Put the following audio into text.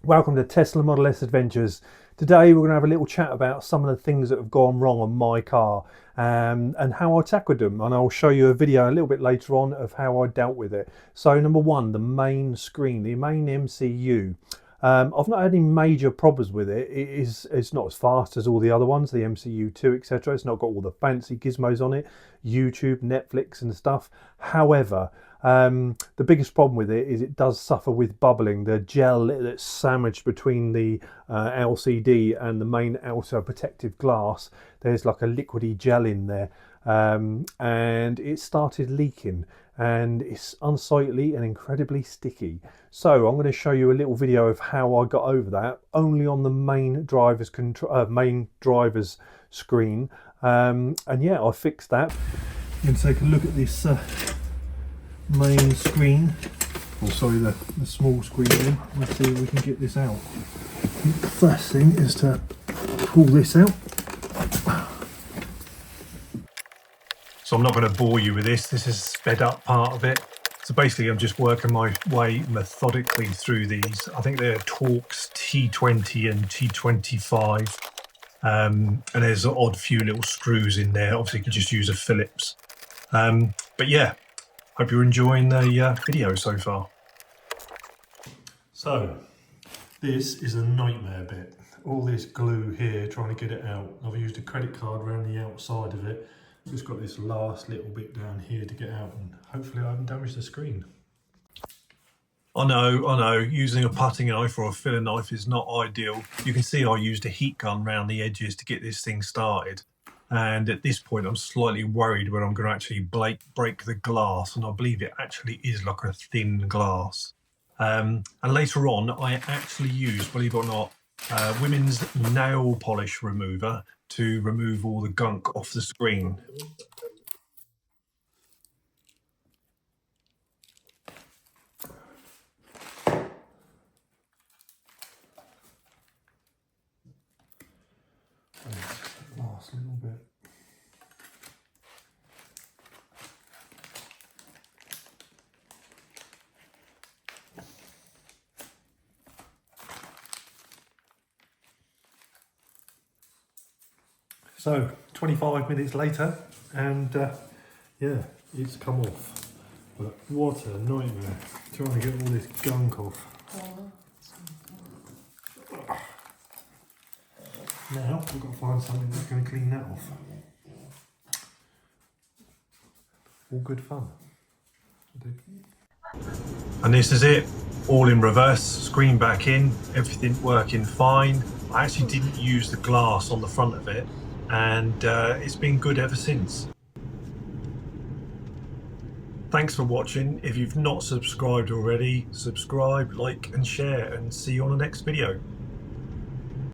Welcome to Tesla Model S Adventures. Today we're going to have a little chat about some of the things that have gone wrong on my car and how I tackled them, and I'll show you a video a little bit later on of how I dealt with it. So number one, the main screen, the main MCU. I've not had any major problems with it. It's not as fast as all the other ones, the MCU2, etc. It's not got all the fancy gizmos on it, YouTube, Netflix and stuff. However, the biggest problem with it is it does suffer with bubbling. The gel that's sandwiched between the LCD and the main outer protective glass, there's like a liquidy gel in there, and it started leaking, and it's unsightly and incredibly sticky. So I'm going to show you a little video of how I got over that, only on the main driver's screen, and yeah, I fixed that. You can take a look at this main screen, or sorry, the small screen here. Let's see if we can get this out. The first thing is to pull this out. So I'm not going to bore you with this. This is a sped up part of it. So basically I'm just working my way methodically through these. I think they're Torx T20 and T25. And there's an odd few little screws in there. Obviously you can just use a Phillips. But yeah, hope you're enjoying the video so far. So this is a nightmare bit. All this glue here, trying to get it out. I've used a credit card around the outside of it. Just got this last little bit down here to get out, and hopefully I haven't damaged the screen. I know, using a putting knife or a filler knife is not ideal. You can see I used a heat gun around the edges to get this thing started. And at this point I'm slightly worried when I'm going to actually break the glass, and I believe it actually is like a thin glass. And later on I actually used, believe it or not, women's nail polish remover to remove all the gunk off the screen. Last little bit. So 25 minutes later, and yeah, it's come off. But what a nightmare trying to get all this gunk off. Now we've got to find something that's going to clean that off. All good fun. And this is it, all in reverse, screen back in, everything working fine. I actually didn't use the glass on the front of it, and it's been good ever since. Thanks for watching. If you've not subscribed already, subscribe, like and share, and see you on the next video.